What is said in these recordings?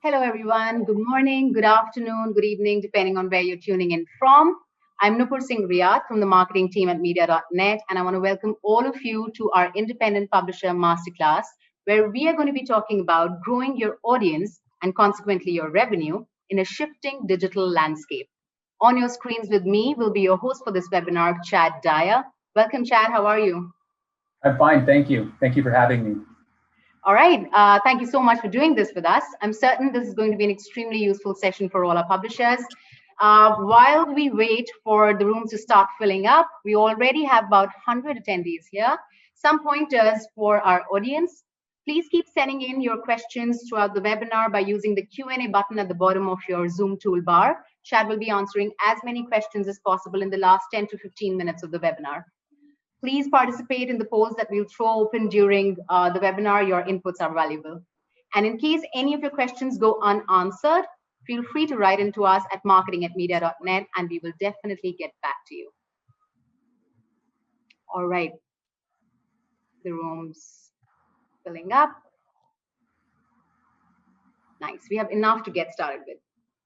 Hello, everyone. Good morning, good afternoon, good evening, depending on where you're tuning in from. I'm Nupur Singh Riyad from the marketing team at media.net, and I want to welcome all of you to our independent publisher masterclass, where we are going to be talking about growing your audience and consequently your revenue in a shifting digital landscape. On your screens with me will be your host for this webinar, Chad Dyer. Welcome, Chad. How are you? I'm fine, thank you. Thank you for having me. All right. Thank you so much for doing this with us. I'm certain this is going to be an extremely useful session for all our publishers. While we wait for the room to start filling up, we already have about 100 attendees here. Some pointers for our audience. Please keep sending in your questions throughout the webinar by using the Q&A button at the bottom of your Zoom toolbar. Chad will be answering as many questions as possible in the last 10 to 15 minutes of the webinar. Please participate in the polls that we'll throw open during the webinar. Your inputs are valuable. And in case any of your questions go unanswered, feel free to write into us at marketing@media.net and we will definitely get back to you. All right. The room's filling up. Nice. We have enough to get started with.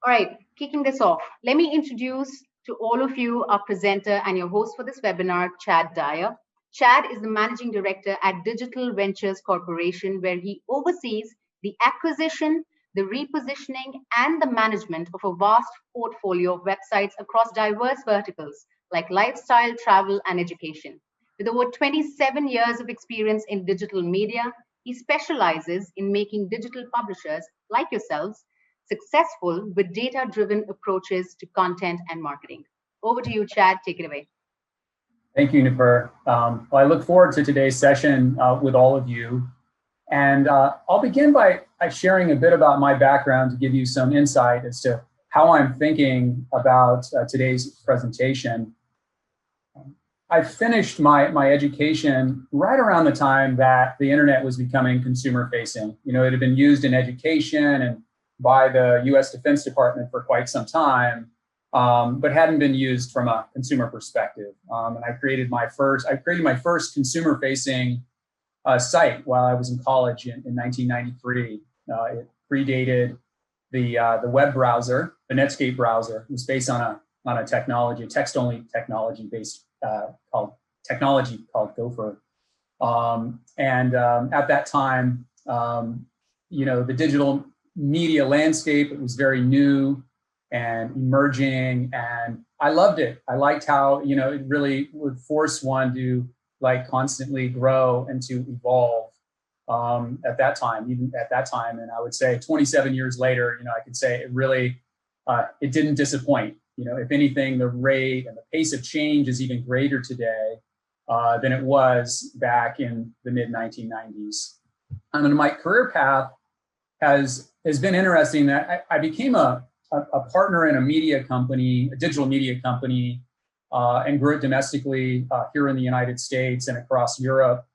All right, kicking this off, let me introduce to all of you our presenter and your host for this webinar, Chad Dyer. Chad is the managing director at Digital Ventures Corporation, where he oversees the acquisition, the repositioning, and the management of a vast portfolio of websites across diverse verticals like lifestyle, travel, and education. With over 27 years of experience in digital media, he specializes in making digital publishers like yourselves successful with data-driven approaches to content and marketing. Over to you, Chad. Take it away. Thank you, Nupur. Well, I look forward to today's session with all of you. And I'll begin by sharing a bit about my background to give you some insight as to how I'm thinking about today's presentation. I finished my education right around the time that the internet was becoming consumer facing. You know, it had been used in education and by the US Defense Department for quite some time, but hadn't been used from a consumer perspective. And I created my first consumer facing site while I was in college in 1993. It predated the web browser, the Netscape browser. It was based on a technology, a text-only technology based technology called Gopher. At that time, you know, the digital media landscape, it was very new and emerging, and I loved it. I liked how, you know, it really would force one to like constantly grow and to evolve at that time, even at that time. And I would say 27 years later, you know, I could say it really, it didn't disappoint. You know, if anything, the rate and the pace of change is even greater today than it was back in the mid 1990s. And my career path has been interesting. That I became a partner in a media company, a digital media company, and grew it domestically here in the United States and across Europe.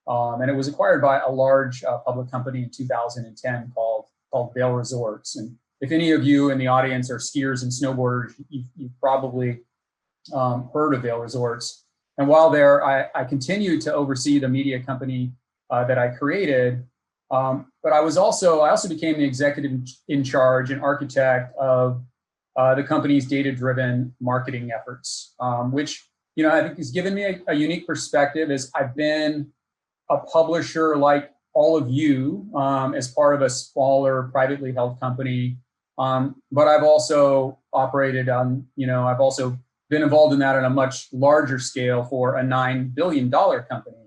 And it was acquired by a large public company in 2010 called Vail Resorts. And if any of you in the audience are skiers and snowboarders, you've probably heard of Vail Resorts. And while there, I continued to oversee the media company that I created. But I also became the executive in charge and architect of the company's data-driven marketing efforts, which, you know, I think has given me a unique perspective, as I've been a publisher like all of you as part of a smaller privately held company. But I've also operated on, you know, I've also been involved in that on a much larger scale for a $9 billion company.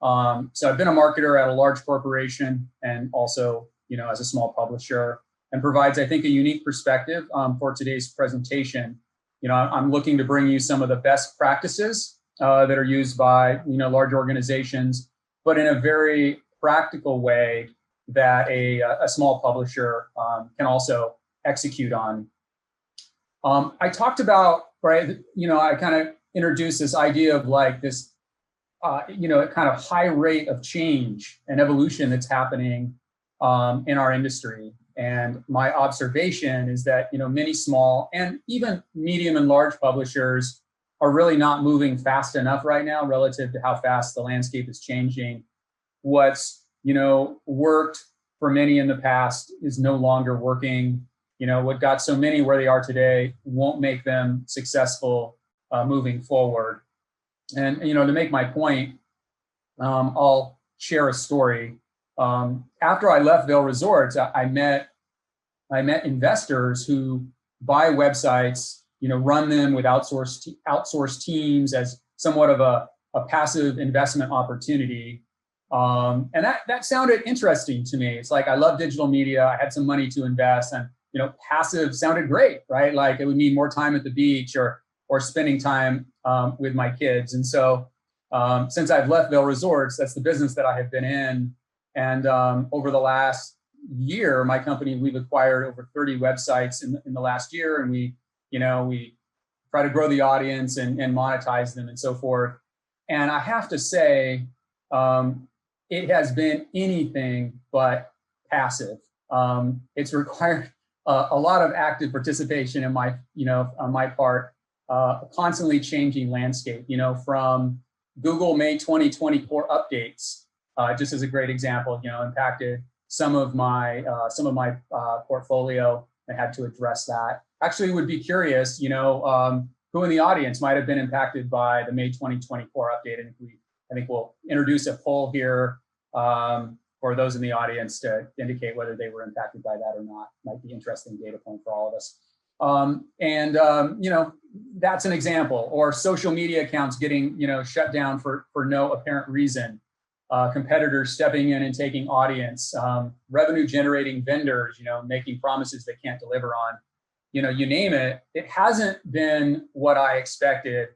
So I've been a marketer at a large corporation and also, you know, as a small publisher, and provides, I think, a unique perspective for today's presentation. You know, I'm looking to bring you some of the best practices that are used by, you know, large organizations, but in a very practical way that a small publisher can also execute on. I talked about, right, you know, I kind of introduced this idea of like this, you know, a kind of high rate of change and evolution that's happening in our industry. And my observation is that, you know, many small and even medium and large publishers are really not moving fast enough right now relative to how fast the landscape is changing. What's, you know, worked for many in the past is no longer working. What got so many where they are today won't make them successful moving forward. And, to make my point, I'll share a story. After I left Vail Resorts, I met investors who buy websites, run them with outsourced teams as somewhat of a passive investment opportunity. And that sounded interesting to me. It's like, I love digital media. I had some money to invest, and, passive sounded great, right? Like it would mean more time at the beach or spending time with my kids. And so since I've left Vail Resorts, that's the business that I have been in. And over the last year, my company, we've acquired over 30 websites in the last year. And we try to grow the audience and monetize them and so forth. And I have to say, it has been anything but passive. It's required a lot of active participation on my part, a constantly changing landscape, from Google May 2024 updates, just as a great example, impacted some of my portfolio. I had to address that. Actually, would be curious, who in the audience might have been impacted by the May 2024 update. And I think we'll introduce a poll here for those in the audience to indicate whether they were impacted by that or not. Might be interesting data point for all of us. That's an example. Or social media accounts getting, shut down for no apparent reason. Competitors stepping in and taking audience, revenue generating vendors, making promises they can't deliver on. You name it. It hasn't been what I expected.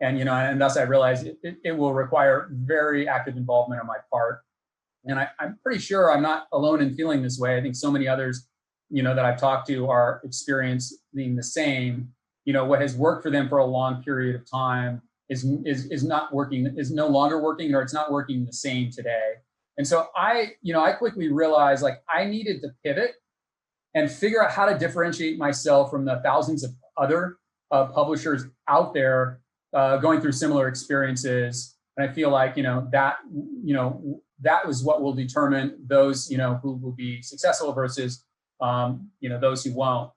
And thus I realized it will require very active involvement on my part. And I'm pretty sure I'm not alone in feeling this way. I think so many others, that I've talked to are experiencing the same. What has worked for them for a long period of time is not working, is no longer working, or it's not working the same today. And so I quickly realized, like, I needed to pivot and figure out how to differentiate myself from the thousands of other publishers out there going through similar experiences. And I feel like, that was what will determine those, who will be successful versus, those who won't.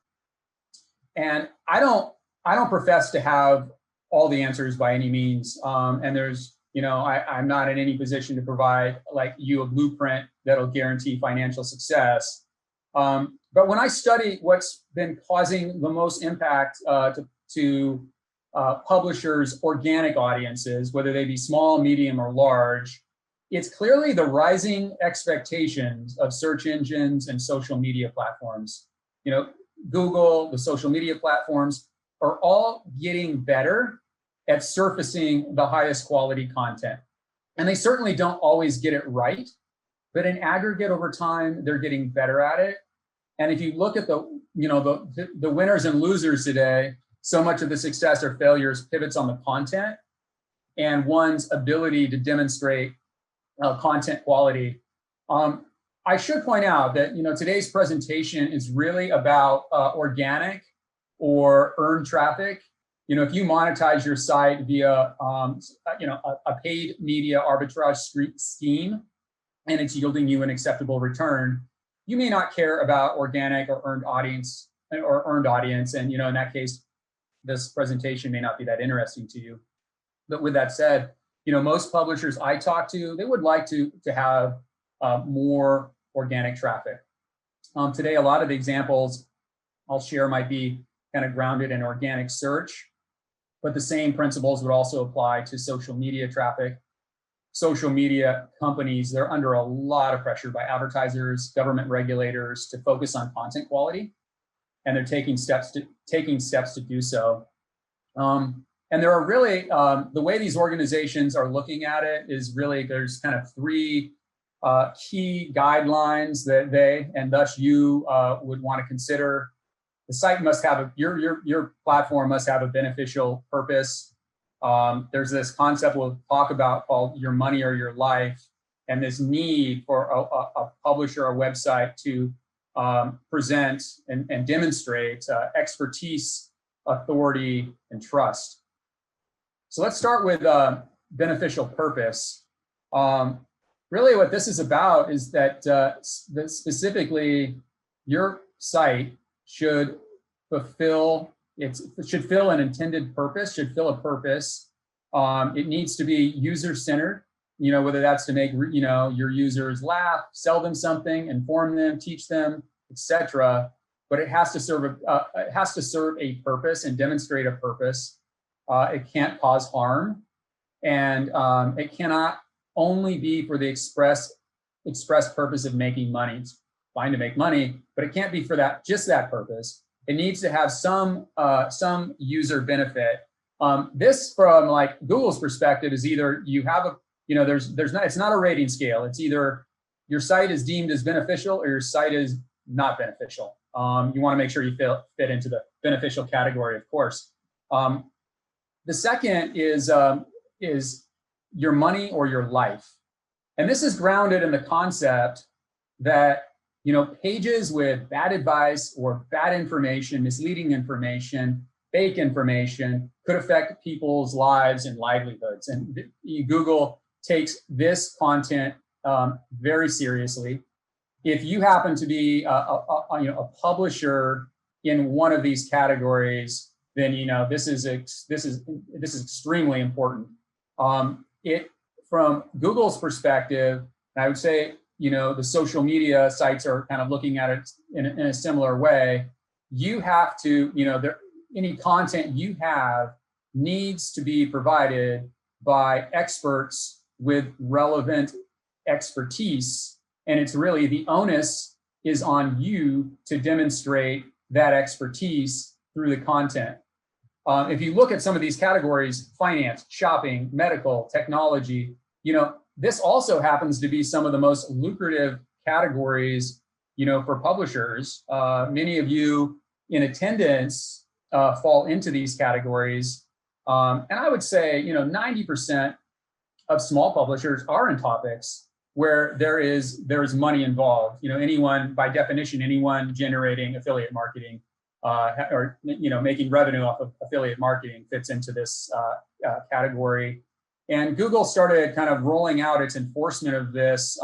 And I don't profess to have all the answers by any means. And there's, I'm not in any position to provide like you a blueprint that'll guarantee financial success. But when I study what's been causing the most impact to publishers' organic audiences, whether they be small, medium, or large, it's clearly the rising expectations of search engines and social media platforms. Google, the social media platforms are all getting better at surfacing the highest quality content. And they certainly don't always get it right, but in aggregate over time, they're getting better at it. And if you look at the winners and losers today, so much of the success or failures pivots on the content and one's ability to demonstrate content quality. I should point out that today's presentation is really about organic or earned traffic. If you monetize your site via a paid media arbitrage scheme, and it's yielding you an acceptable return, you may not care about organic or earned audience. And in that case, this presentation may not be that interesting to you. But with that said, most publishers I talk to, they would like to have more organic traffic. Today, a lot of the examples I'll share might be kind of grounded in organic search, but the same principles would also apply to social media traffic. Social media companies, they're under a lot of pressure by advertisers, government regulators to focus on content quality, and they're taking steps to do so. And there are really, the way these organizations are looking at it is really, there's kind of three key guidelines that they, and thus you, would want to consider. The site must have your platform must have a beneficial purpose. There's this concept we'll talk about called your money or your life, and this need for a publisher or website to present and demonstrate expertise, authority, and trust. So let's start with beneficial purpose. The really what this is about is that, that specifically your site should fulfill should fill an intended purpose, should fill a purpose. It needs to be user-centered, whether that's to make, your users laugh, sell them something, inform them, teach them, etc. But it has to serve a purpose and demonstrate a purpose. It can't cause harm, and it cannot only be for the express purpose of making money. It's fine to make money, but it can't be for just that purpose. It needs to have some user benefit. This, from like Google's perspective, is either you have it's not a rating scale. It's either your site is deemed as beneficial or your site is not beneficial. You want to make sure you fit into the beneficial category, of course. The second is your money or your life. And this is grounded in the concept that, pages with bad advice or bad information, misleading information, fake information could affect people's lives and livelihoods. And Google takes this content very seriously. If you happen to be a publisher in one of these categories, then this is extremely important. From Google's perspective, I would say, the social media sites are kind of looking at it in a similar way. You have to, any content you have needs to be provided by experts with relevant expertise. And it's really, the onus is on you to demonstrate that expertise through the content. If you look at some of these categories, finance, shopping, medical, technology, this also happens to be some of the most lucrative categories, for publishers. Many of you in attendance fall into these categories. And I would say, 90% of small publishers are in topics where there is money involved. Anyone, by definition, anyone generating affiliate marketing or making revenue off of affiliate marketing fits into this category. And Google started kind of rolling out its enforcement of this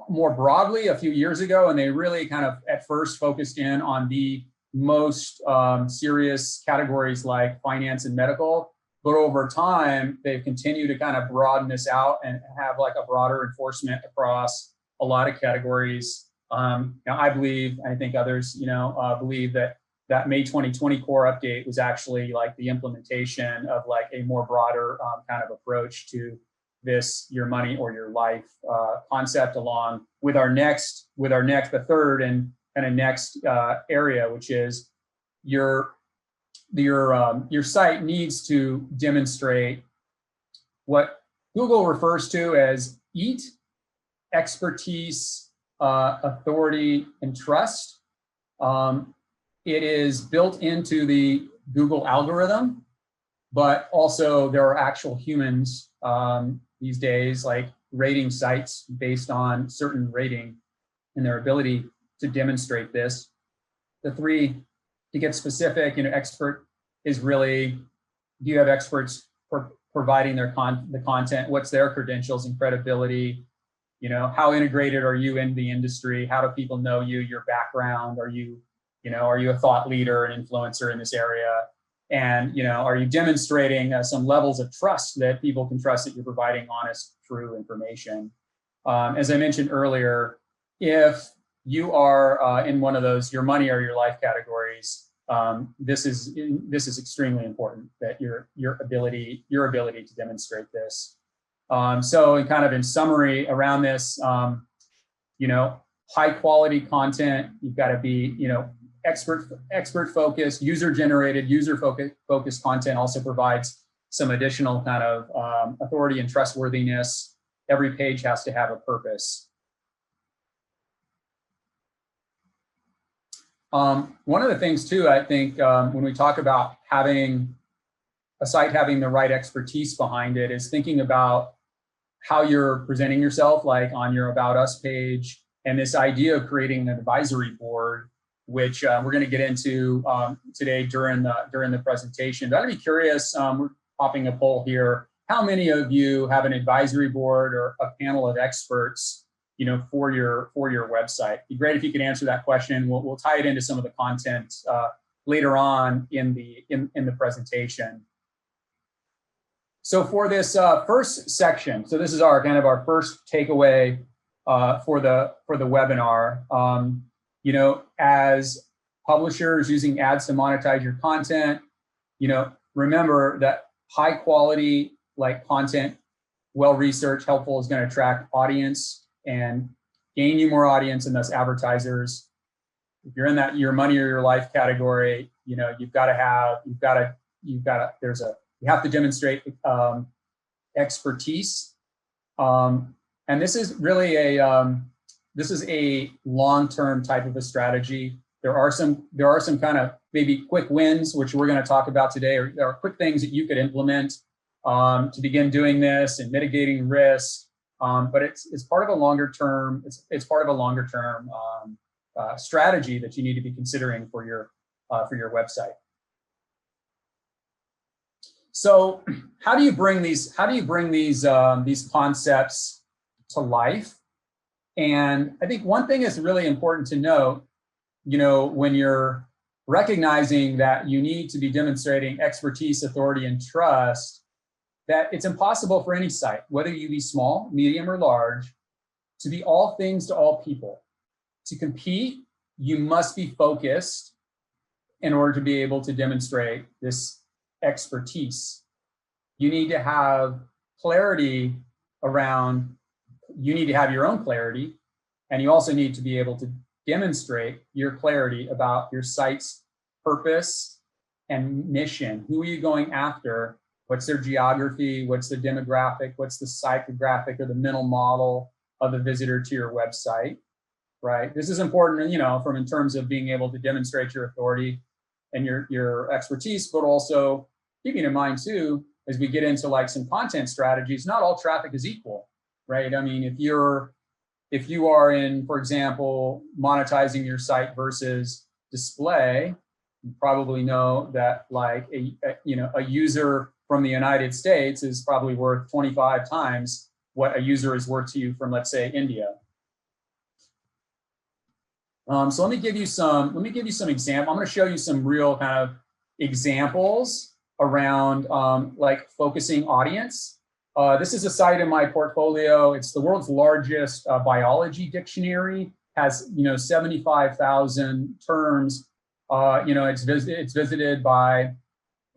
more broadly a few years ago, and they really kind of at first focused in on the most serious categories like finance and medical. But over time, they've continued to kind of broaden this out and have like a broader enforcement across a lot of categories. Now, I believe, I think others, believe that May 2020 core update was actually like the implementation of like a more broader kind of approach to this your money or your life concept, along with the third and kind of next area, which is your site needs to demonstrate what Google refers to as EAT, expertise, authority, and trust. It is built into the Google algorithm, but also there are actual humans these days, like rating sites based on certain rating and their ability to demonstrate this. The three, to get specific, expert is really, do you have experts for providing the content? What's their credentials and credibility? How integrated are you in the industry? How do people know you, your background? Are you a thought leader, an influencer in this area? And, are you demonstrating some levels of trust that people can trust that you're providing honest, true information? As I mentioned earlier, if you are in one of those, your money or your life categories, this is extremely important, that your ability to demonstrate this. So in summary around this, high quality content, you've got to be, expert focused, user generated, user focused content also provides some additional kind of authority and trustworthiness. Every page has to have a purpose. One of the things too, I think, when we talk about having a site having the right expertise behind it, is thinking about how you're presenting yourself, like on your About Us page, and this idea of creating an advisory board, which we're going to get into today during the presentation. But I'd be curious, we're popping a poll here. how many of you have an advisory board or a panel of experts, for your website? It'd be great if you could answer that question. We'll tie it into some of the content later on in the presentation. So for this first section, so this is our kind of our first takeaway for the webinar. As publishers using ads to monetize your content, remember that high quality content, well-researched, helpful, is going to attract audience and gain you more audience and thus advertisers. If you're in that your money or your life category, you have to demonstrate expertise. And this is really a long-term type of a strategy. There are some kind of maybe quick wins, which we're going to talk about today, or there are quick things that you could implement to begin doing this and mitigating risk. But it's part of a longer term. It's part of a longer term strategy that you need to be considering for your website. So how do you bring these concepts to life? And I think one thing is really important to note, when you're recognizing that you need to be demonstrating expertise, authority, and trust, that it's impossible for any site, whether you be small, medium, or large, to be all things to all people. To compete, you must be focused in order to be able to demonstrate this expertise. You need to have clarity around, you need to have your own clarity, and you also need to be able to demonstrate your clarity about your site's purpose and mission. Who are you going after? What's their geography? What's the demographic? What's the psychographic or the mental model of the visitor to your website, right? This is important, from in terms of being able to demonstrate your authority and your expertise, but also keeping in mind too, as we get into some content strategies, not all traffic is equal, right? I mean, if you are in, for example, monetizing your site versus display, you probably know that a user from the United States is probably worth 25 times what a user is worth to you from, let's say, India. So let me give you some examples. I'm going to show you some real kind of examples around focusing audience. This is a site in my portfolio. It's the world's largest biology dictionary. Has 75,000 terms. It's visited by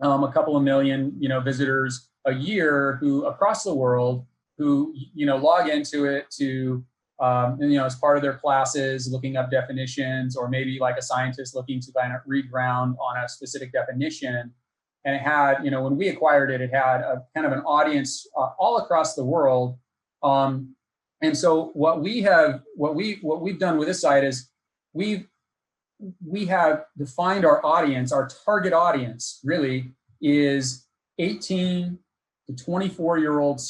a couple of million visitors a year who across the world who log into it to as part of their classes, looking up definitions, or maybe like a scientist looking to kind of read ground on a specific definition. And it had, when we acquired it, it had a kind of an audience all across the world. And so what we've done with this site is we have defined our audience. Our target audience really is 18 to 24-year-old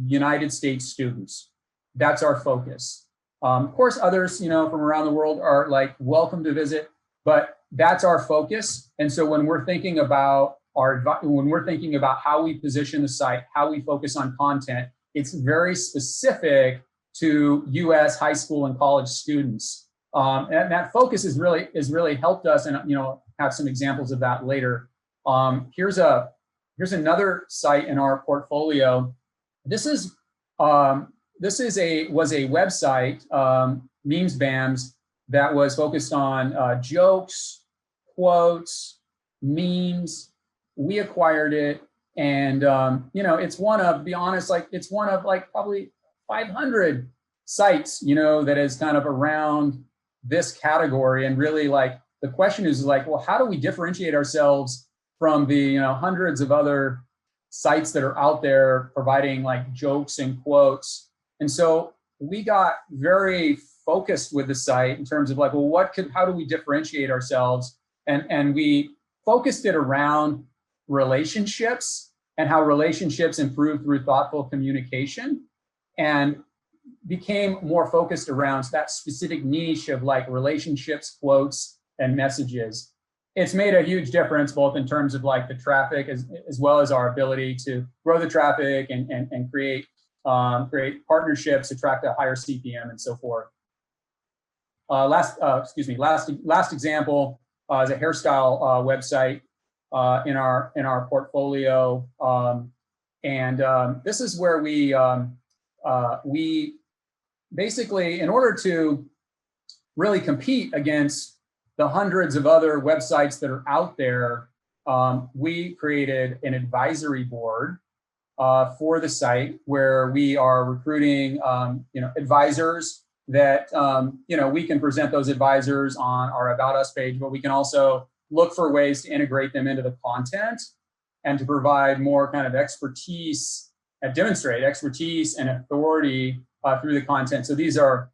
United States students. That's our focus. Of course, others, from around the world are welcome to visit, but that's our focus. And so when we're thinking about how we position the site, how we focus on content, it's very specific to U.S. high school and college students. And that focus is really helped us, and have some examples of that later. Here's another site in our portfolio. This was a website, Memes Bams, that was focused on jokes, quotes, memes. We acquired it, and it's one of, to be honest, it's one of probably 500 sites, that is kind of around this category. And really the question is well, how do we differentiate ourselves from the hundreds of other sites that are out there providing jokes and quotes? And so we got very focused with the site in terms of well, how do we differentiate ourselves? And we focused it around relationships and how relationships improve through thoughtful communication, and became more focused around that specific niche of relationships, quotes, and messages. it's made a huge difference, both in terms of like the traffic as well as our ability to grow the traffic and create partnerships, attract a higher CPM and so forth. Last example is a hairstyle website in our portfolio, this is where we basically, in order to really compete against the hundreds of other websites that are out there, we created an advisory board for the site where we are recruiting, advisors that, we can present those advisors on our About Us page, but we can also look for ways to integrate them into the content and to provide more kind of expertise and demonstrate expertise and authority through the content. So these are,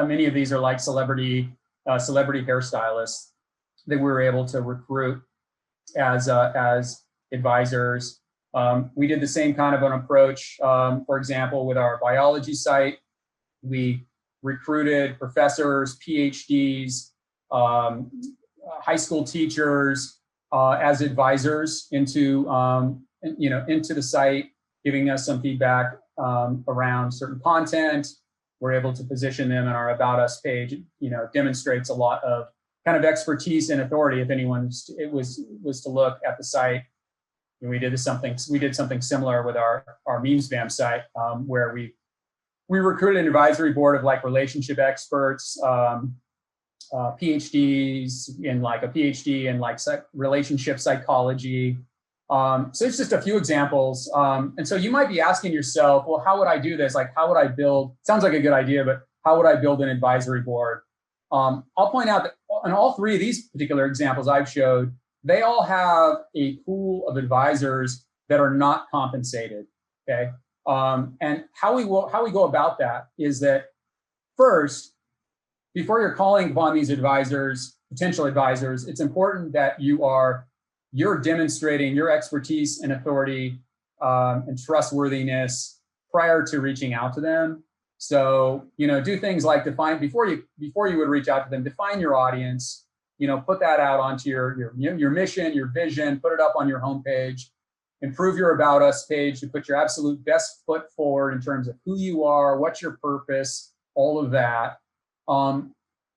many of these are like celebrity hairstylists that we were able to recruit as advisors. We did the same kind of an approach, for example, with our biology site. We recruited professors, PhDs, high school teachers as advisors into the site, giving us some feedback around certain content. We're able to position them in our About Us page. Demonstrates a lot of kind of expertise and authority. If anyone was to look at the site, and we did something similar with our meme spam site, where we recruited an advisory board of like relationship experts, PhDs in like a PhD in like relationship psychology. So it's just a few examples. And so you might be asking yourself, well, how would I do this? Like, how would I build, sounds like a good idea, but how would I build an advisory board? I'll point out that in all three of these particular examples I've showed, they all have a pool of advisors that are not compensated, okay? And how we go about that is that first, before you're calling upon these advisors, potential advisors, it's important that you're demonstrating your expertise and authority and trustworthiness prior to reaching out to them. So, do things like define, before you would reach out to them, define your audience, put that out onto your mission, your vision, put it up on your homepage, improve your About Us page to put your absolute best foot forward in terms of who you are, what's your purpose, all of that.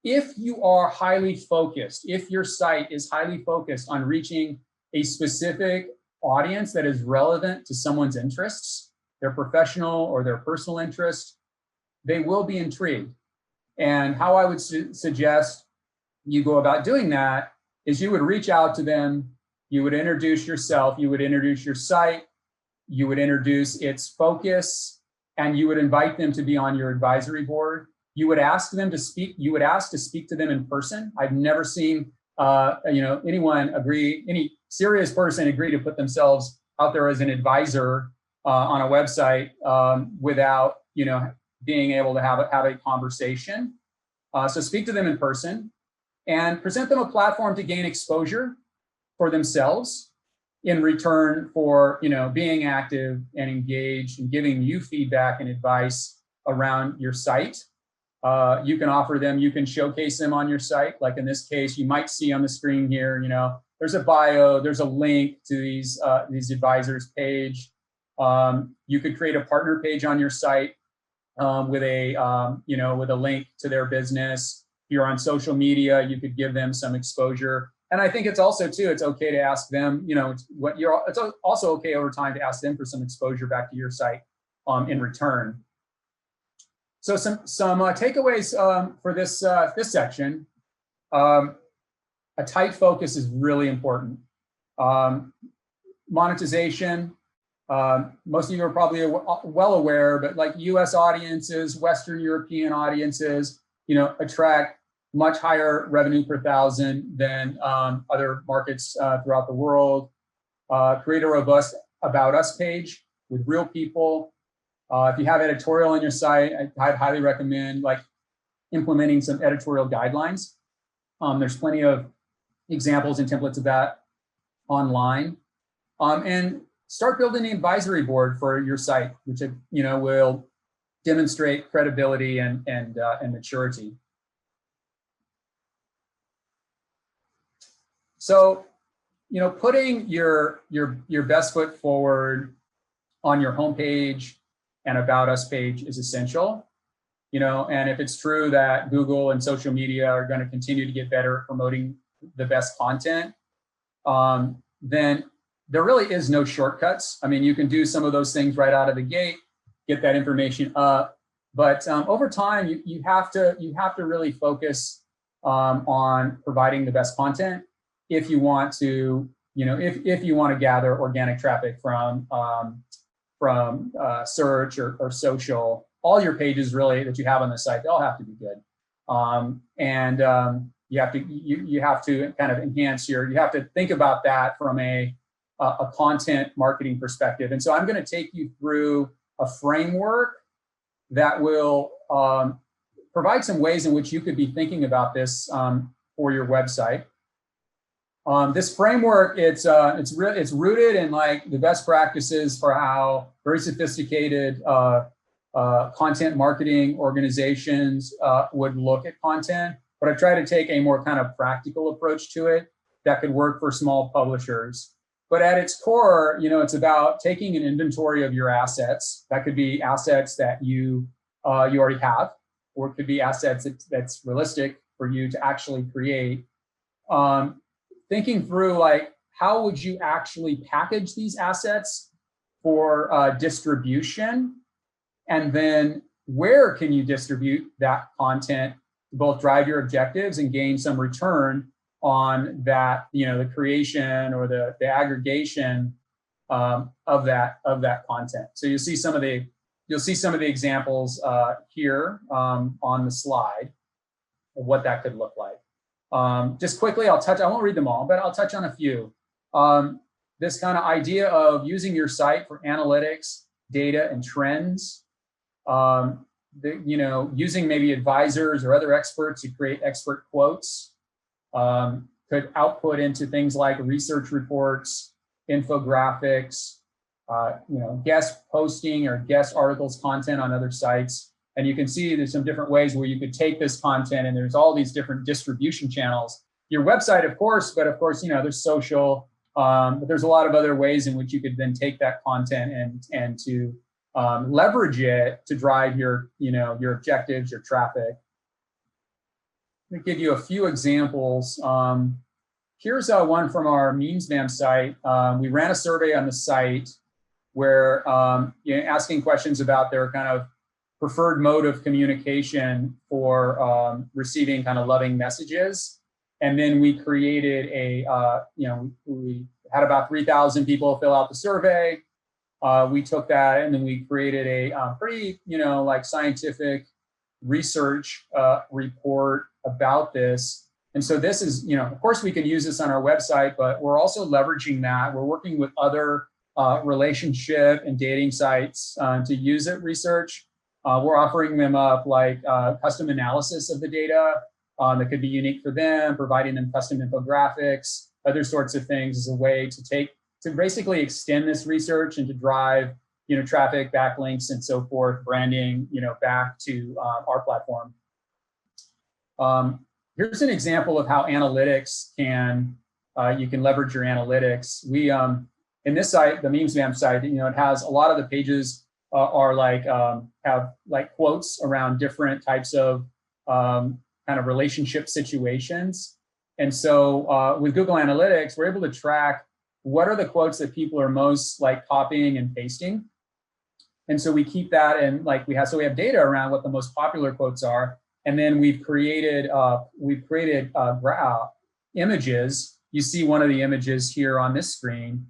If you are highly focused, if your site is highly focused on reaching a specific audience that is relevant to someone's interests, their professional or their personal interest, they will be intrigued. And how I would suggest you go about doing that is you would reach out to them, you would introduce yourself, you would introduce your site, you would introduce its focus, and you would invite them to be on your advisory board. You would ask them to speak, you would ask to speak to them in person. I've never seen anyone agree, any serious person agree to put themselves out there as an advisor on a website without being able to have a conversation. So speak to them in person and present them a platform to gain exposure for themselves in return for being active and engaged and giving you feedback and advice around your site. You can offer them, you can showcase them on your site. Like in this case, you might see on the screen here, there's a bio, there's a link to these advisors page. You could create a partner page on your site with a link to their business. If you're on social media, you could give them some exposure. And I think it's also it's okay to ask them, it's also okay over time to ask them for some exposure back to your site in return. So some takeaways for this section. A tight focus is really important. Monetization. Most of you are probably well aware, but like U.S. audiences, Western European audiences, attract much higher revenue per thousand than other markets throughout the world. Create a robust About Us page with real people. If you have editorial on your site, I'd highly recommend implementing some editorial guidelines. There's plenty of examples and templates of that online. And start building the advisory board for your site, which will demonstrate credibility and maturity. So, putting your best foot forward on your homepage and About Us page is essential. And if it's true that Google and social media are going to continue to get better at promoting the best content, then there really is no shortcuts. I mean, you can do some of those things right out of the gate, get that information up, but over time, you have to really focus on providing the best content if you want to, if you want to gather organic traffic from search or social. All your pages really that you have on the site, they all have to be good, you have to kind of enhance you have to think about that from a content marketing perspective. And so I'm going to take you through a framework that will provide some ways in which you could be thinking about this for your website. This framework, it's rooted in like the best practices for how very sophisticated content marketing organizations would look at content, but I try to take a more kind of practical approach to it that could work for small publishers. But at its core, it's about taking an inventory of your assets. That could be assets that you already have, or it could be assets that's realistic for you to actually create. Thinking through like, how would you actually package these assets for distribution? And then where can you distribute that content to both drive your objectives and gain some return on that, the creation or the aggregation of that content. So you'll see some of the examples here on the slide of what that could look like. Just quickly, I won't read them all, but I'll touch on a few. This kind of idea of using your site for analytics, data, and trends. Using maybe advisors or other experts to create expert quotes. Could output into things like research reports, infographics, guest posting or guest articles content on other sites. And you can see there's some different ways where you could take this content, and there's all these different distribution channels. Your website, of course, but of course, there's social, but there's a lot of other ways in which you could then take that content and to leverage it to drive your objectives, your traffic. Let me give you a few examples. Here's one from our MemesMam site. We ran a survey on the site where asking questions about their kind of preferred mode of communication for receiving kind of loving messages. And then we created we had about 3,000 people fill out the survey. We took that and then we created a pretty, scientific research report about this. And so this is, of course we can use this on our website, but we're also leveraging that. We're working with other relationship and dating sites to use it research. We're offering them up like custom analysis of the data that could be unique for them, providing them custom infographics, other sorts of things as a way to basically extend this research and to drive traffic, backlinks, and so forth, branding, back to our platform. Here's an example of how analytics you can leverage your analytics. We, in this site, the MemesMam site, it has a lot of the pages are like, have like quotes around different types of kind of relationship situations. And so with Google Analytics, we're able to track what are the quotes that people are most like copying and pasting. And so we keep that, and we have data around what the most popular quotes are. And then we've created images. You see one of the images here on this screen.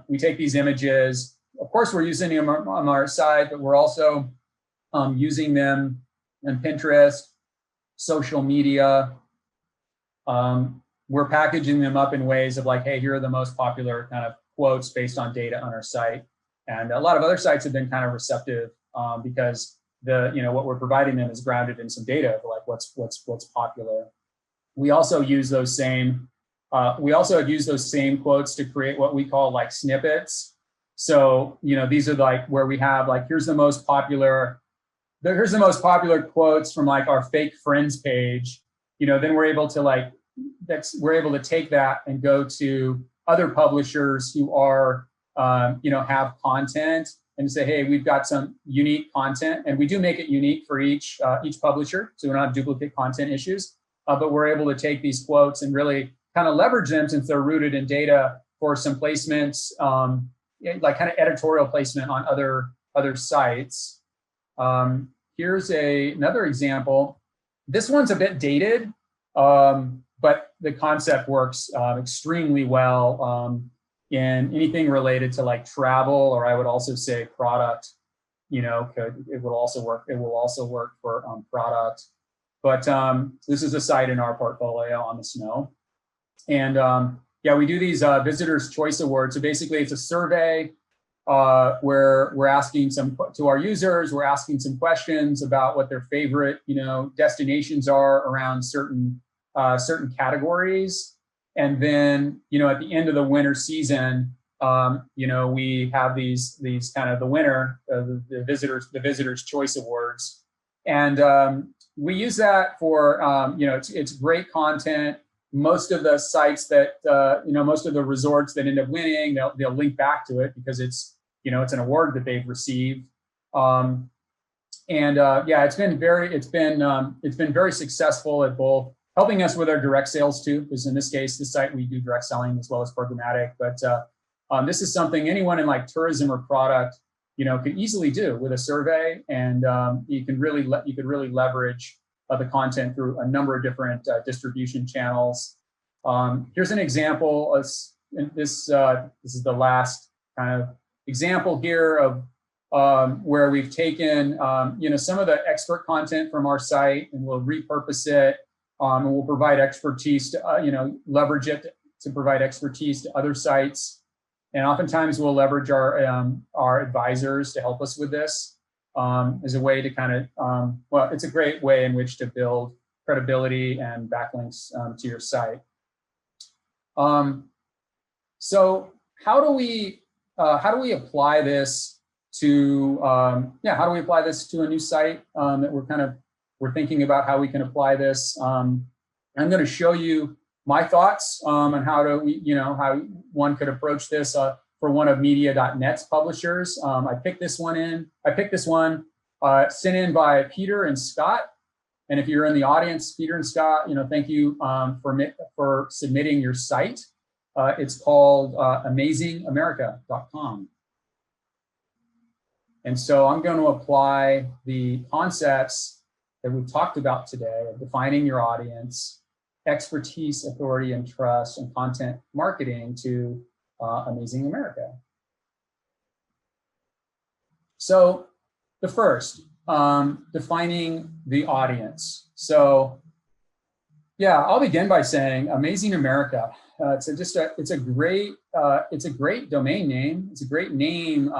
We take these images. Of course, we're using them on our site, but we're also using them on Pinterest, social media. We're packaging them up in ways of like, hey, here are the most popular kind of quotes based on data on our site. And a lot of other sites have been kind of receptive because what we're providing them is grounded in some data of like what's popular. We also use those same quotes to create what we call like snippets. So these are like where we have like here's the most popular quotes from like our fake friends page. Then we're able to like we're able to take that and go to other publishers who are, have content and say, hey, we've got some unique content, and we do make it unique for each publisher, so we don't have duplicate content issues. But we're able to take these quotes and really kind of leverage them, since they're rooted in data, for some placements, like kind of editorial placement on other sites. Here's another example. This one's a bit dated, but the concept works extremely well in anything related to like travel, or I would also say product. It will also work. It will also work for product. But this is a site in our portfolio on the snow, and yeah, we do these Visitors' Choice Awards. So basically, it's a survey where we're asking to our users. We're asking some questions about what their favorite, destinations are around certain categories. And then, at the end of the winter season, we have these kind of the winner, the Visitors' Choice Awards, and we use that for it's great content. Most of the sites that most of the resorts that end up winning, they'll link back to it because it's an award that they've received. Yeah, it's been very successful at both helping us with our direct sales too, because in this case, this site, we do direct selling as well as programmatic. But this is something anyone in like tourism or product, could easily do with a survey, and you could really leverage the content through a number of different distribution channels. Here's an example. This is the last kind of example here of where we've taken some of the expert content from our site, and we'll repurpose it. And we'll provide expertise to, leverage it to provide expertise to other sites. And oftentimes we'll leverage our advisors to help us with this as a way to kind of, it's a great way in which to build credibility and backlinks to your site. So how do we apply this to, how do we apply this to a new site that we're thinking about how we can apply this. I'm going to show you my thoughts on how one could approach this for one of media.net's publishers. I picked this one sent in by Peter and Scott. And if you're in the audience, Peter and Scott, thank you for submitting your site. It's called amazingamerica.com. And so I'm going to apply the concepts that we've talked about today of defining your audience, expertise, authority, and trust, and content marketing to Amazing America. So the first, defining the audience. So yeah, I'll begin by saying Amazing America. It's a great domain name. It's a great name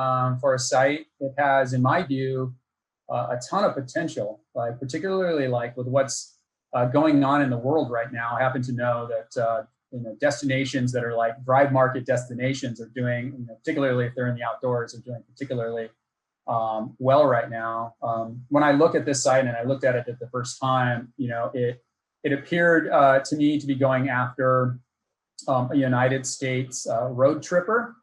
for a site. It has, in my view, a ton of potential, like particularly like with what's going on in the world right now. I happen to know that destinations that are like drive market destinations are doing, particularly if they're in the outdoors, are doing particularly well right now. When I look at this site, and I looked at it the first time, it appeared to me to be going after a United States road tripper.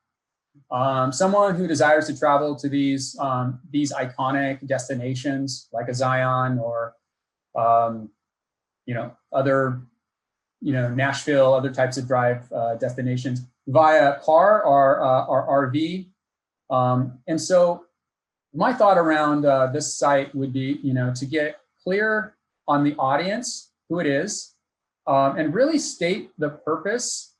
Someone who desires to travel to these iconic destinations like a Zion or other Nashville, other types of drive destinations via car or RV. And so my thought around this site would be to get clear on the audience, who it is, and really state the purpose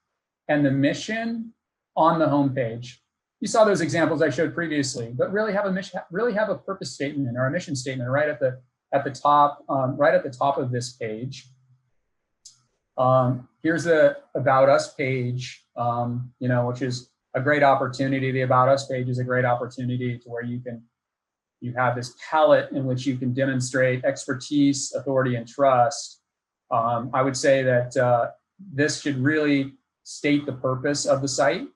and the mission on the homepage. You saw those examples I showed previously, but really have a mission, really have a purpose statement or a mission statement right at the top, right at the top of this page. Here's the About Us page, which is a great opportunity. The About Us page is a great opportunity to where you have this palette in which you can demonstrate expertise, authority, and trust. I would say that this should really state the purpose of the site.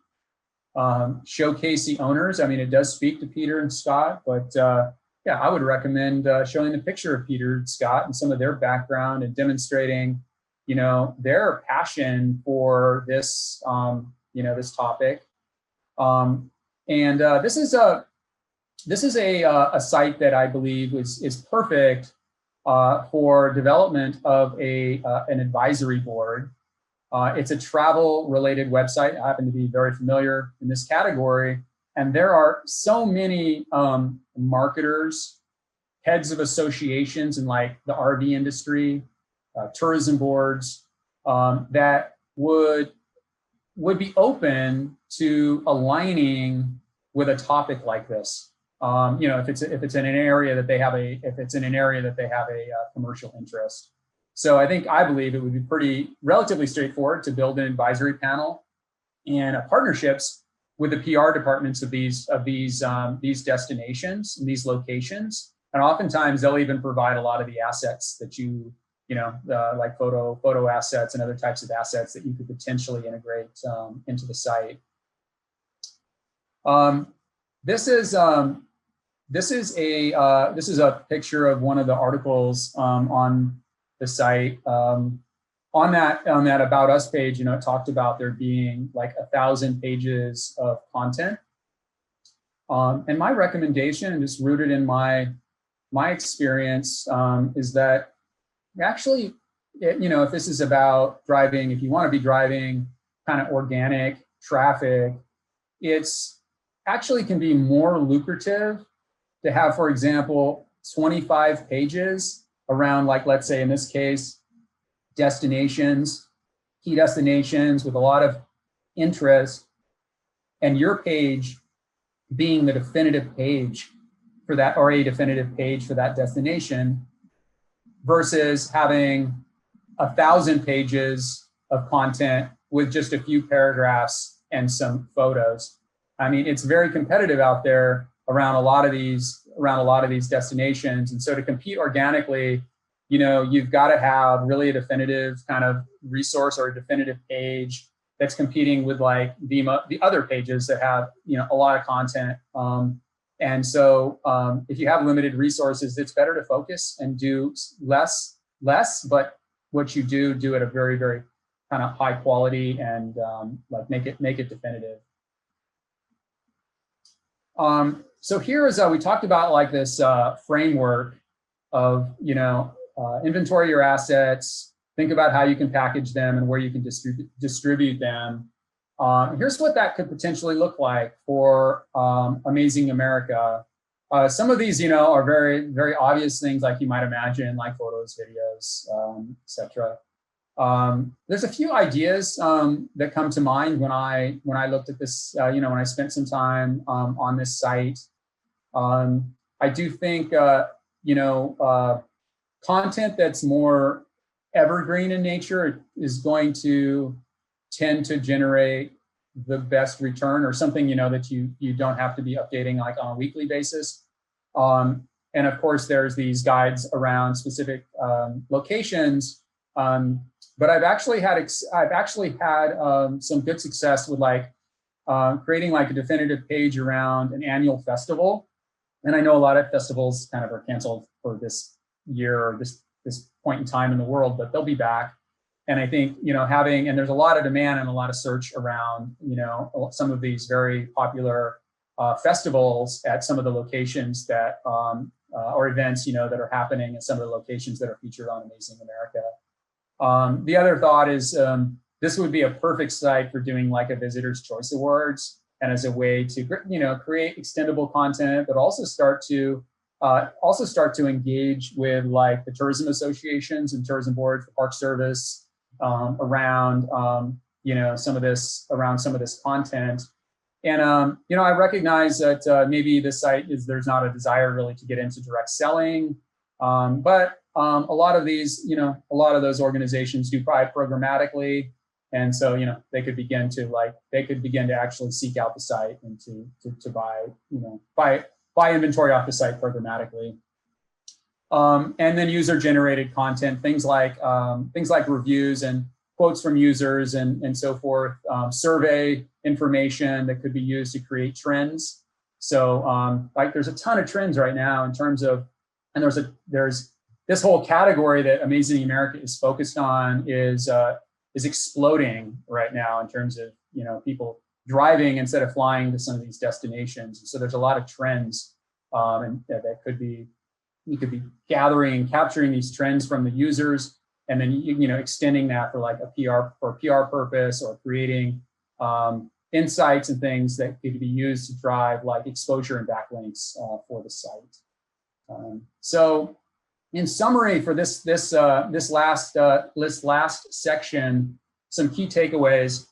Showcase the owners. I mean, it does speak to Peter and Scott, but yeah, I would recommend showing the picture of Peter and Scott and some of their background and demonstrating, their passion for this, this topic. This is a site that I believe is perfect for development of an advisory board. It's a travel-related website. I happen to be very familiar in this category, and there are so many marketers, heads of associations in like the RV industry, tourism boards that would be open to aligning with a topic like this. If it's in an area that they have a commercial interest. So I believe it would be relatively straightforward to build an advisory panel and partnerships with the PR departments of these destinations and these locations. And oftentimes they'll even provide a lot of the assets that like photo assets and other types of assets that you could potentially integrate into the site. This is a picture of one of the articles on the site. On that About Us page, it talked about there being like 1,000 pages of content. And my recommendation, and just rooted in my experience, is that actually, if this is about driving, if you want to be driving kind of organic traffic, it's actually can be more lucrative to have, for example, 25 pages around, like, let's say in this case, destinations, key destinations with a lot of interest, and your page being the definitive page for that, or a definitive page for that destination, versus having 1,000 pages of content with just a few paragraphs and some photos. I mean, it's very competitive out there around a lot of these destinations. And so to compete organically, you've got to have really a definitive kind of resource or a definitive page that's competing with like the other pages that have, a lot of content. And so if you have limited resources, it's better to focus and do less, but what you do at a very, very kind of high quality and like make it definitive. So here is, we talked about like this framework of, inventory your assets, think about how you can package them and where you can distribute them. Here's what that could potentially look like for Amazing America. Some of these, are very, very obvious things like you might imagine, like photos, videos, etc. There's a few ideas that come to mind when I looked at this, when I spent some time on this site. I do think, content that's more evergreen in nature is going to tend to generate the best return, or something, that you don't have to be updating like on a weekly basis. And of course, there's these guides around specific locations. But I've actually had some good success with like creating like a definitive page around an annual festival. And I know a lot of festivals kind of are canceled for this year or this point in time in the world, but they'll be back. And I think, and there's a lot of demand and a lot of search around, some of these very popular festivals at some of the locations that, or events, that are happening at some of the locations that are featured on Amazing America. The other thought is this would be a perfect site for doing like a Visitor's Choice Awards, and as a way to, create extendable content, but also start to engage with like the tourism associations and tourism boards, the Park Service, around some of this content. And I recognize that maybe this site there's not a desire really to get into direct selling, but a lot of those organizations do buy programmatically, and so they could begin to actually seek out the site and to buy inventory off the site programmatically. And then user-generated content, things like reviews and quotes from users and so forth, survey information that could be used to create trends. So like there's a ton of trends right now in terms of, and there's this whole category that Amazing America is focused on is exploding right now in terms of, you know, people driving instead of flying to some of these destinations. So there's a lot of trends, and that could be, you could be capturing these trends from the users, and then you know, extending that for like a PR purpose, or creating insights and things that could be used to drive like exposure and backlinks for the site. So in summary, for this last section, some key takeaways: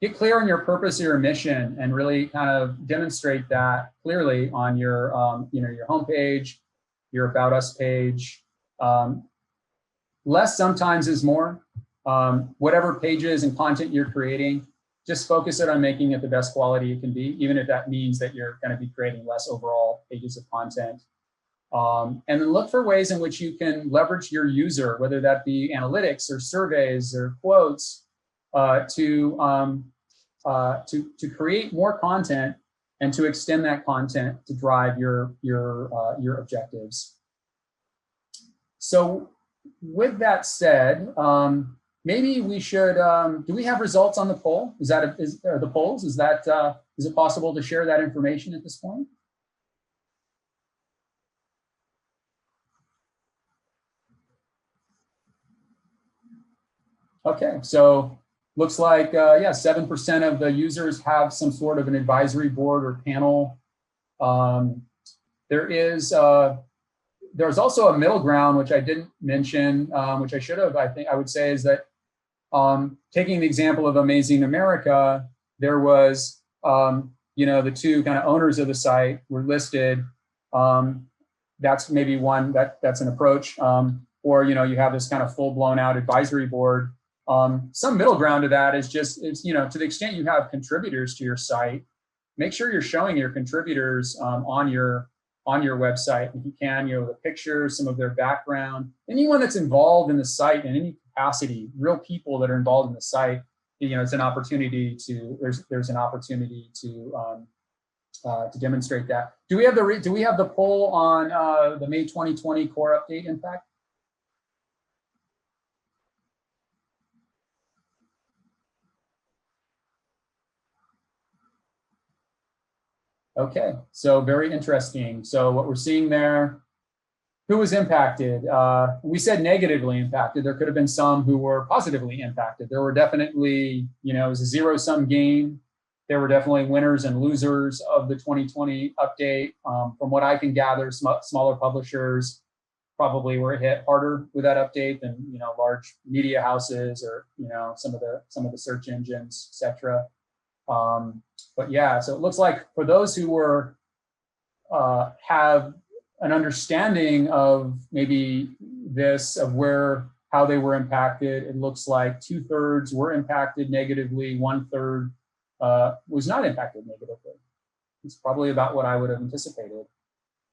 get clear on your purpose or your mission, and really kind of demonstrate that clearly on your you know, your homepage, your About Us page. Less sometimes is more. Whatever pages and content you're creating, just focus it on making it the best quality it can be, even if that means that you're going to be creating less overall pages of content. And then look for ways in which you can leverage your user, whether that be analytics or surveys or quotes, to create more content and to extend that content to drive your objectives. So with that said, maybe we should, do we have results on the poll? Is it possible to share that information at this point? Okay, so looks like, yeah, 7% of the users have some sort of an advisory board or panel. There's also a middle ground, which I didn't mention, which I should have, I think I would say, is that taking the example of Amazing America, there was, you know, the two kind of owners of the site were listed. That's maybe one, that's an approach. Or, you know, you have this kind of full blown out advisory board. Some middle ground to that is just, you know, to the extent you have contributors to your site, make sure you're showing your contributors on your website, if you can, you know, the pictures, some of their background, anyone that's involved in the site in any capacity, real people that are involved in the site, you know, it's an opportunity to, there's an opportunity to demonstrate that. Do we have the poll on the May 2020 core update, in fact? Okay, so very interesting. So what we're seeing there, who was impacted? We said negatively impacted. There could have been some who were positively impacted. There were definitely, you know, it was a zero-sum game. There were definitely winners and losers of the 2020 update. From what I can gather, smaller publishers probably were hit harder with that update than, you know, large media houses, or, you know, some of the search engines, etc. But yeah, so it looks like for those who were have an understanding of maybe this, of how they were impacted, it looks like 2/3 were impacted negatively, 1/3 was not impacted negatively. It's probably about what I would have anticipated.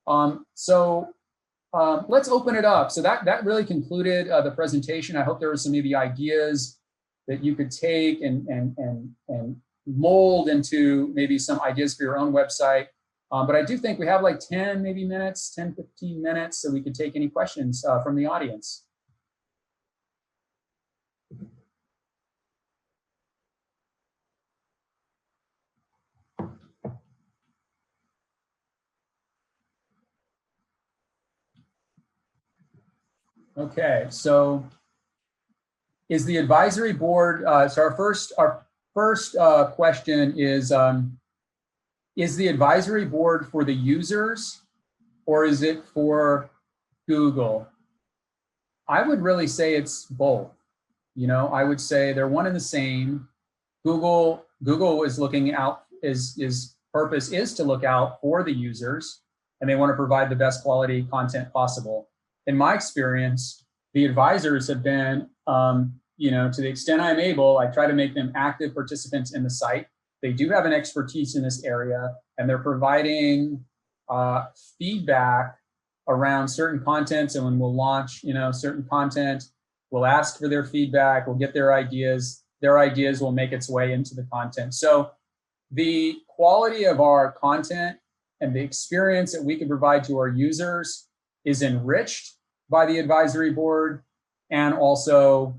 Let's open it up. So that really concluded the presentation. I hope there were some maybe ideas that you could take and mold into maybe some ideas for your own website. But I do think we have like 10 minutes, 10, 15 minutes, so we could take any questions from the audience. Okay, so is the advisory board, so our first question is the advisory board for the users, or is it for Google? I would really say it's both. You know, I would say they're one and the same. Google is looking out, his purpose is to look out for the users, and they want to provide the best quality content possible. In my experience, the advisors have been, you know, to the extent I'm able, I try to make them active participants in the site. They do have an expertise in this area, and they're providing feedback around certain contents. And when we'll launch, you know, certain content, we'll ask for their feedback, we'll get their ideas will make its way into the content. So the quality of our content and the experience that we can provide to our users is enriched by the advisory board, and also,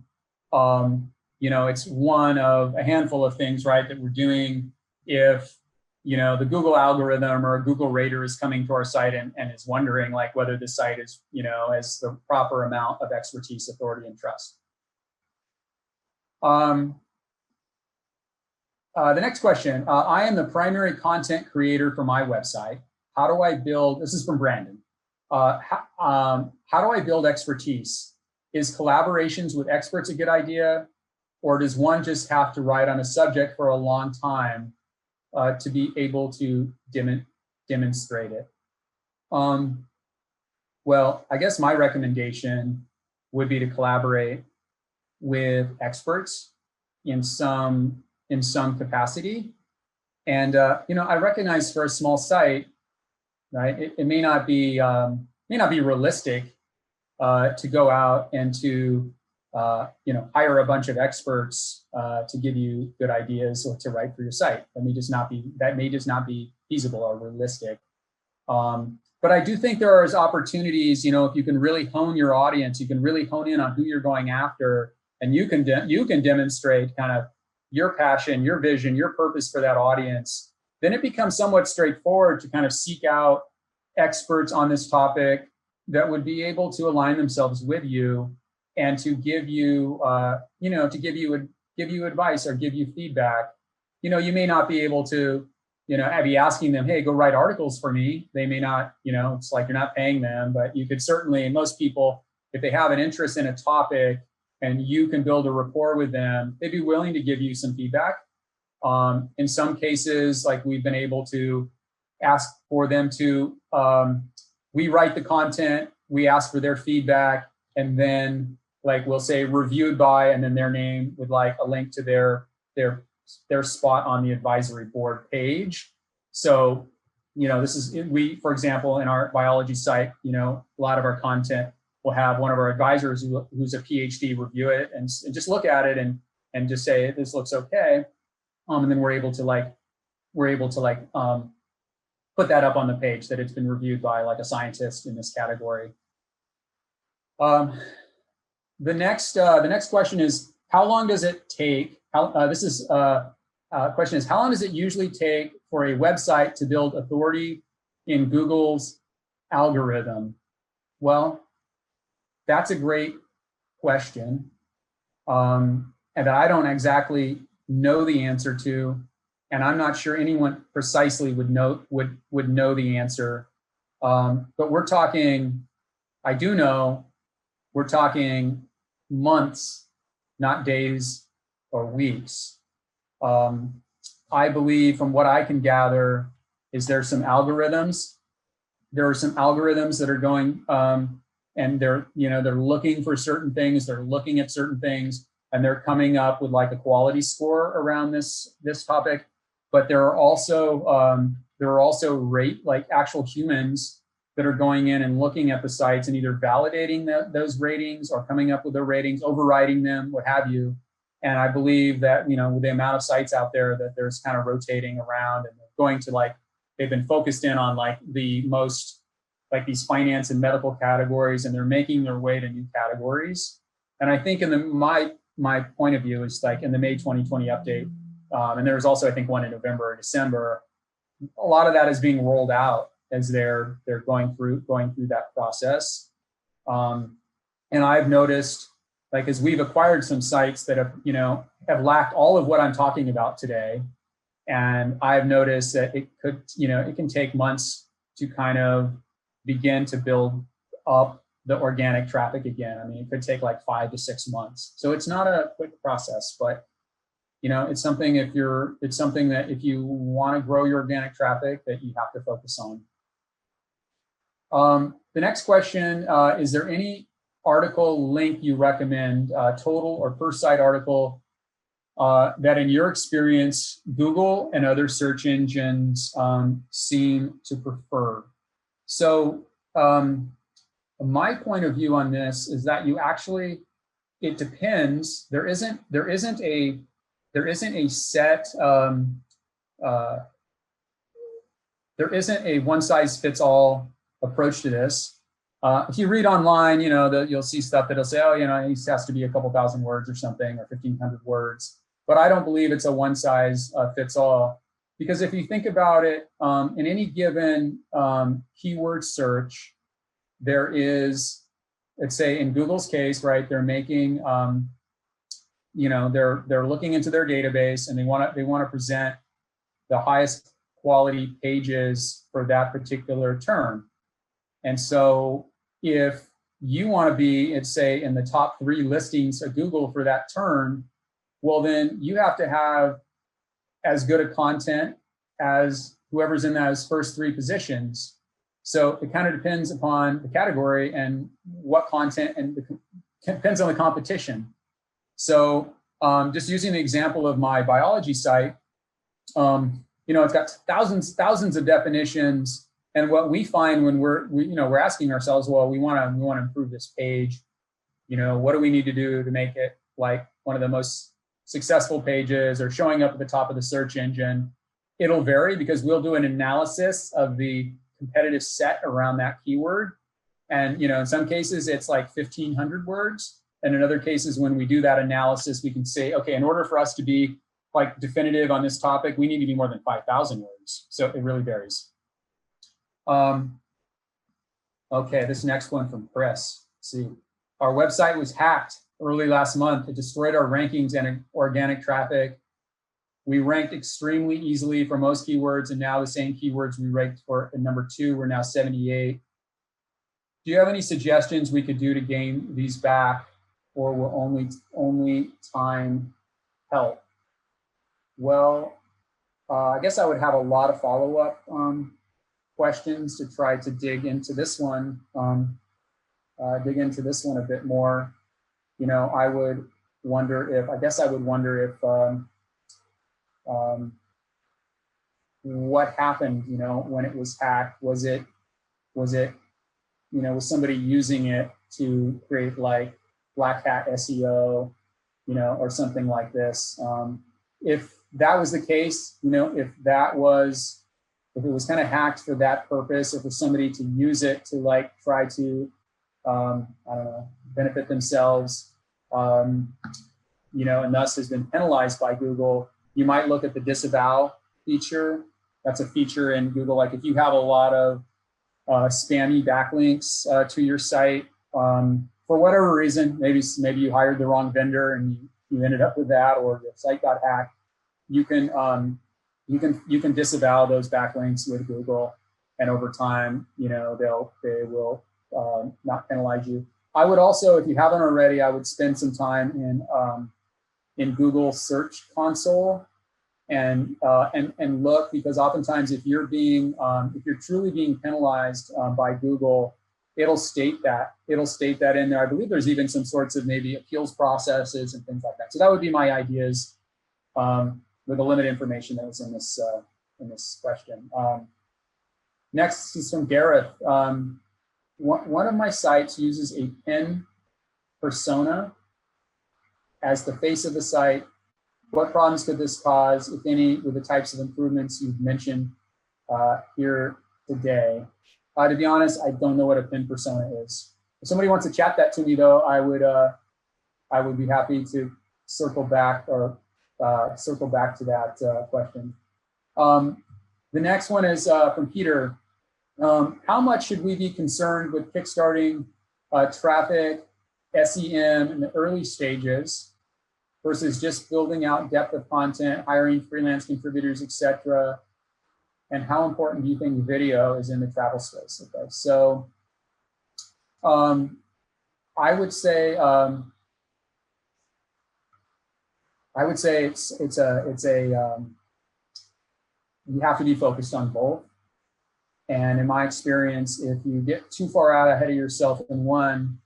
it's one of a handful of things, right, that we're doing if, the Google algorithm or a Google rater is coming to our site and is wondering like whether the site is, has the proper amount of expertise, authority, and trust. The next question, I am the primary content creator for my website. How do I build, this is from Brandon. How do I build expertise? Is collaborations with experts a good idea? Or does one just have to write on a subject for a long time to be able to demonstrate it? Well, I guess my recommendation would be to collaborate with experts in some capacity. And I recognize for a small site, right, it may not be realistic to go out and to hire a bunch of experts to give you good ideas or to write for your site. That may just not be feasible or realistic. But I do think there is opportunities, if you can really hone your audience, you can really hone in on who you're going after, and you can demonstrate kind of your passion, your vision, your purpose for that audience. Then it becomes somewhat straightforward to kind of seek out experts on this topic that would be able to align themselves with you and to give you, give you advice or give you feedback. You may not be able to, be asking them, hey, go write articles for me. They may not, it's like you're not paying them, but you could certainly, most people, if they have an interest in a topic and you can build a rapport with them, they'd be willing to give you some feedback. In some cases, like we've been able to ask for them to, we write the content, we ask for their feedback, and then like we'll say reviewed by, and then their name with like a link to their spot on the advisory board page. So, this is, for example, in our biology site, a lot of our content will have one of our advisors who's a PhD review it and just look at it and just say, this looks okay. And then we're able to put that up on the page that it's been reviewed by like a scientist in this category. The next question is, how long does it take? Question is, how long does it usually take for a website to build authority in Google's algorithm? Well, that's a great question, and I don't exactly know the answer to, and I'm not sure anyone precisely would know the answer. But we're talking, I do know, we're talking months, not days or weeks. I believe, from what I can gather, is there's some algorithms. There are some algorithms that are going, and they're looking for certain things. They're looking at certain things, and they're coming up with like a quality score around this topic. But there are also like actual humans that are going in and looking at the sites and either validating those ratings or coming up with their ratings, overriding them, what have you. And I believe that, with the amount of sites out there, that there's kind of rotating around, and they're going to they've been focused in on like the most, like these finance and medical categories, and they're making their way to new categories. And I think my point of view is like in the May 2020 update, and there's also, I think, one in November or December, a lot of that is being rolled out as they're going through that process. And I've noticed, like, as we've acquired some sites that have lacked all of what I'm talking about today, and I've noticed that it can take months to kind of begin to build up the organic traffic again. I mean, it could take like 5 to 6 months. So it's not a quick process, but it's something that if you want to grow your organic traffic, that you have to focus on. The next question, is there any article link you recommend, total or per site article, that in your experience, Google and other search engines seem to prefer? So my point of view on this is that it depends. There isn't a set, there isn't a one size fits all approach to this. If you read online, you know, you'll see stuff that'll say, oh, you know, it has to be a couple thousand words or something, or 1,500 words. But I don't believe it's a one size fits all. Because if you think about it, in any given keyword search, there is, let's say in Google's case, right, they're making, you know, they're looking into their database and they want to present the highest quality pages for that particular term. And so if you want to be, let's say, in the top 3 listings of Google for that term, well, then you have to have as good a content as whoever's in those first 3 positions. So it kind of depends upon the category and what content, and depends on the competition. So just using the example of my biology site, you know, it's got thousands of definitions. And what we find when we're asking ourselves, well, we want to improve this page. You know, what do we need to do to make it like one of the most successful pages or showing up at the top of the search engine? It'll vary because we'll do an analysis of the competitive set around that keyword. And, you know, in some cases it's like 1,500 words. And in other cases, when we do that analysis, we can say, okay, in order for us to be like definitive on this topic, we need to be more than 5,000 words. So it really varies. Okay, this next one from Chris. Let's see, our website was hacked early last month. It destroyed our rankings and organic traffic. We ranked extremely easily for most keywords, and now the same keywords we ranked for at number 2, we're now 78. Do you have any suggestions we could do to gain these back, or will only time help? Well, I guess I would have a lot of follow-up questions to try to dig into this one, a bit more. You know, I would wonder if, what happened, you know, when it was hacked. Was it, you know, was somebody using it to create like black hat SEO, you know, or something like this? If that was the case, you know, if it was kind of hacked for that purpose, if it was somebody to use it to like try to, I don't know, benefit themselves, you know, and thus has been penalized by Google, you might look at the disavow feature. That's a feature in Google. Like if you have a lot of spammy backlinks to your site, for whatever reason, maybe you hired the wrong vendor and you ended up with that, or the site got hacked, you can disavow those backlinks with Google, and over time, you know, they will not penalize you. I would also, if you haven't already, I would spend some time in Google Search Console and look, because oftentimes if you're truly being penalized by Google, it'll state that in there. I believe there's even some sorts of maybe appeals processes and things like that. So that would be my ideas with the limited information that was in this question. Next is from Gareth. One of my sites uses a pin persona as the face of the site. What problems could this cause, if any, with the types of improvements you've mentioned here today? To be honest, I don't know what a pin persona is. If somebody wants to chat that to me, though, I would be happy to circle back to that question. The next one is from Peter. How much should we be concerned with kickstarting traffic, SEM in the early stages versus just building out depth of content, hiring freelance contributors, etc.? And how important do you think video is in the travel space? Okay, so I would say you have to be focused on both. And in my experience, if you get too far out ahead of yourself in one,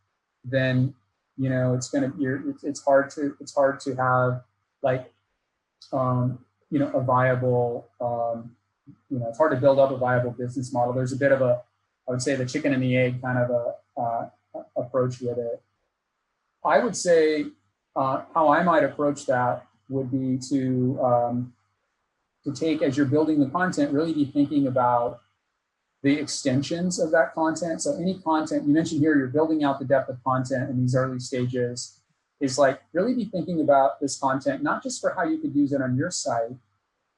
then you know it's hard to have like you know, a viable you know, it's hard to build up a viable business model. There's a bit of I would say the chicken and the egg kind of a approach with it. I would say how I might approach that would be to take, as you're building the content, really be thinking about the extensions of that content. So any content, you mentioned here, you're building out the depth of content in these early stages, is like really be thinking about this content, not just for how you could use it on your site,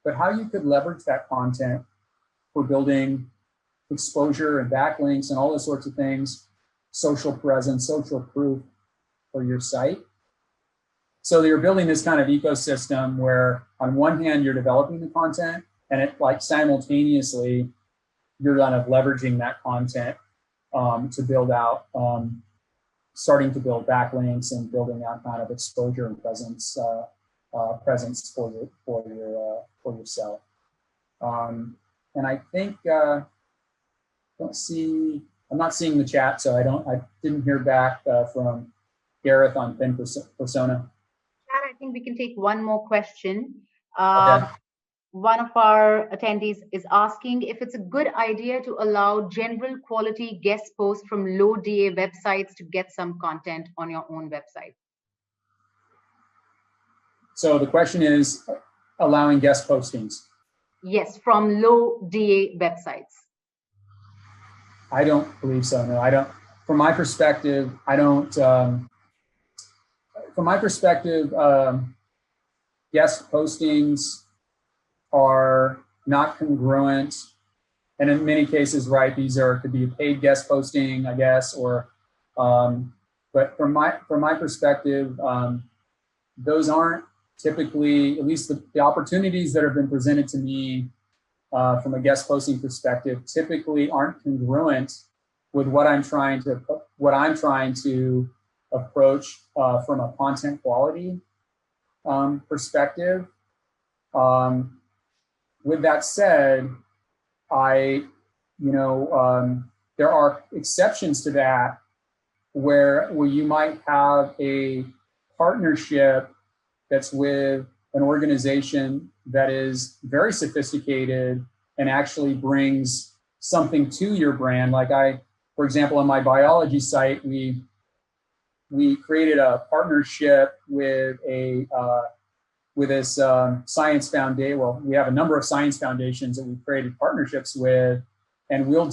but how you could leverage that content for building exposure and backlinks and all those sorts of things, social presence, social proof for your site. So you're building this kind of ecosystem where on one hand, you're developing the content and it like simultaneously, you're kind of leveraging that content to build out, starting to build backlinks and building out kind of exposure and presence for yourself. And I think I'm not seeing the chat, so I didn't hear back from Gareth on pin persona. Chad, I think we can take one more question. Okay. One of our attendees is asking if it's a good idea to allow general quality guest posts from low DA websites to get some content on your own website. So the question is allowing guest postings. Yes, from low DA websites. I don't believe so. No, I don't. From my perspective, I don't. From my perspective, guest postings are not congruent, and in many cases, right, these could be a paid guest posting, I guess, or. But from my perspective, those aren't typically, at least the opportunities that have been presented to me from a guest posting perspective, typically aren't congruent with what I'm trying to approach from a content quality perspective. With that said, there are exceptions to that where you might have a partnership that's with an organization that is very sophisticated and actually brings something to your brand. Like for example, on my biology site, we created a partnership with this science foundation. Well, we have a number of science foundations that we've created partnerships with, and we'll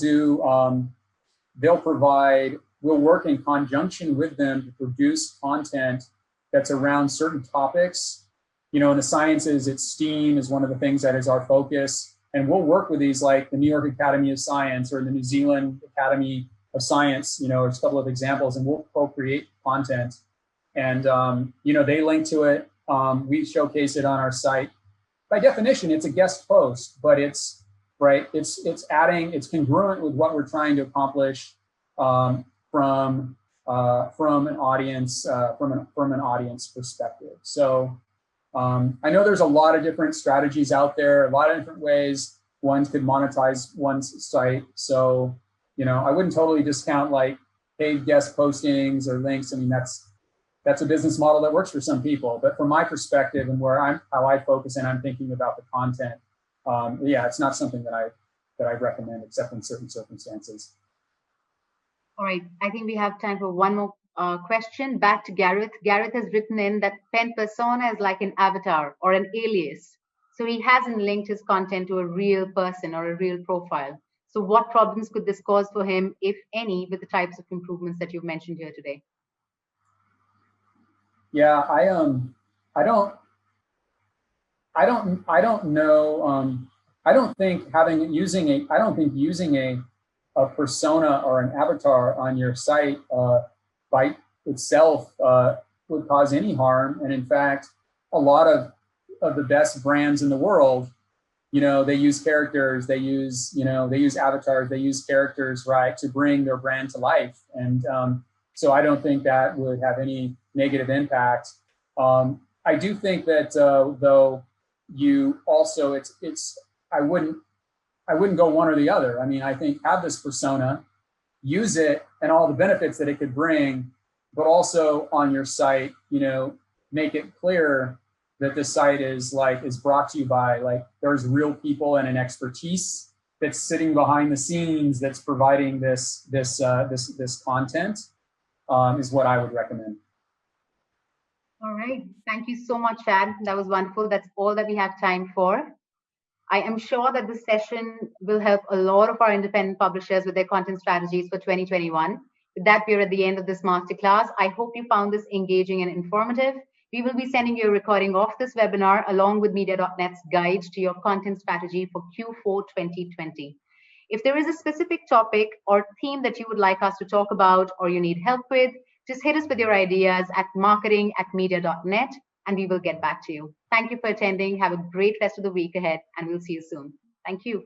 work in conjunction with them to produce content that's around certain topics. In the sciences, STEAM is one of the things that is our focus. And we'll work with these like the New York Academy of Science or the New Zealand Academy of Science, there's a couple of examples, and we'll co-create content. And, they link to it. We showcase it on our site. By definition, it's a guest post, but it's congruent with what we're trying to accomplish from an audience perspective. So I know there's a lot of different strategies out there, a lot of different ways one could monetize one's site. So I wouldn't totally discount like paid guest postings or links. I mean, that's a business model that works for some people. But from my perspective and how I focus and I'm thinking about the content, it's not something that I recommend except in certain circumstances. All right, I think we have time for one more question. Back to Gareth. Gareth has written in that pen persona is like an avatar or an alias. So he hasn't linked his content to a real person or a real profile. So what problems could this cause for him, if any, with the types of improvements that you've mentioned here today? Yeah, I don't know. I don't think using a persona or an avatar on your site by itself would cause any harm. And in fact, a lot of the best brands in the world, they use characters, they use avatars, they use characters, right, to bring their brand to life. And so I don't think that would have any negative impact. I do think that though you also, I wouldn't go one or the other. I mean, I think have this persona, use it and all the benefits that it could bring, but also on your site, make it clear that this site is brought to you by there's real people and an expertise that's sitting behind the scenes that's providing this content is what I would recommend. All right. Thank you so much, Chad. That was wonderful. That's all that we have time for. I am sure that this session will help a lot of our independent publishers with their content strategies for 2021. With that, we're at the end of this masterclass. I hope you found this engaging and informative. We will be sending you a recording of this webinar along with Media.net's guide to your content strategy for Q4 2020. If there is a specific topic or theme that you would like us to talk about or you need help with, just hit us with your ideas at marketing@media.net and we will get back to you. Thank you for attending. Have a great rest of the week ahead and we'll see you soon. Thank you.